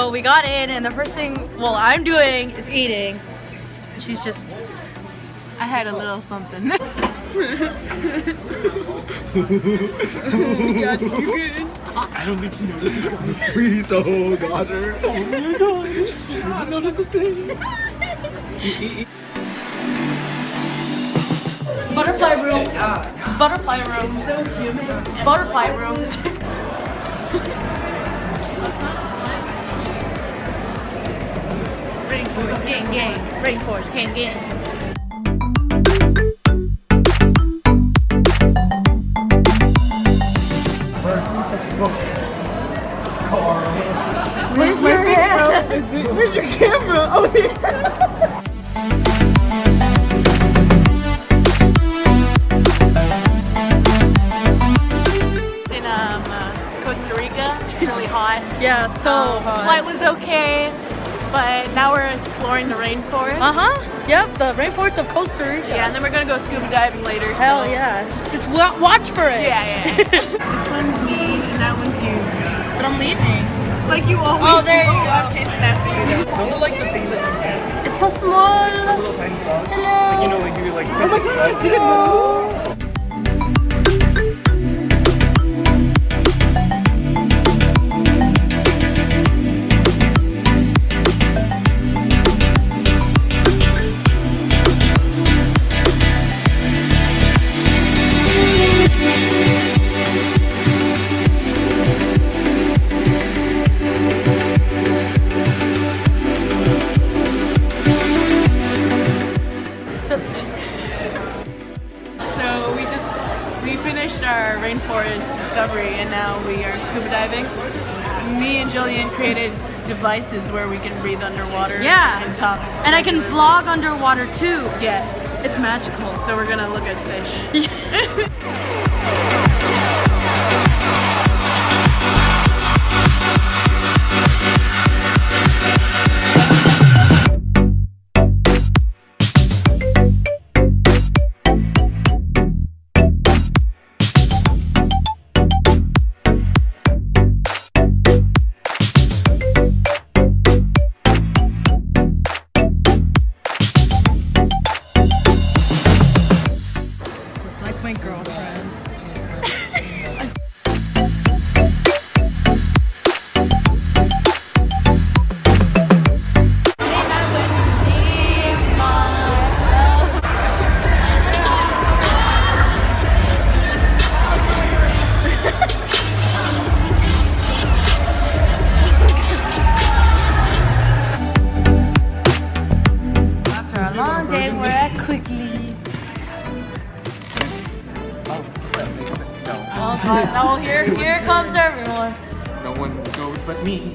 So we got in, and the first thing, well, I'm doing is eating. And she's just, I had a little something. God, you good? I don't think she noticed it's gonna freeze. Oh, got her. Oh my god. She doesn't notice a thing. butterfly room. Butterfly room. It's so humid. Butterfly room. Rainforest, gang. Rainforest, gang. Where's your camera? Where's your camera? Oh, here. In Costa Rica, it's really hot. Yeah, so hot. Flight was okay, but now we're exploring the rainforest. Yep, the rainforest of Costa Rica. Yeah, and then we're gonna go scuba diving later. Hell so. yeah. Just watch for it. Yeah. This one's me, and that one's you. But I'm leaving. Like you always Oh, there do. you go. I'm chasing after you. Those are like the things that you get. It's so small. Little tiny dogs. Hello. You know, like you like. Oh my god, did it Hello. So we finished our rainforest discovery, and now we are scuba diving. So me and Jillian created devices where we can breathe underwater. Yeah. And talk. And I can vlog underwater too. Yes. It's magical. So we're gonna look at fish. Just like my girlfriend. After a long day, we're at Quickly. Oh, that makes sense. No. Oh god, so here comes everyone. No one would go but me.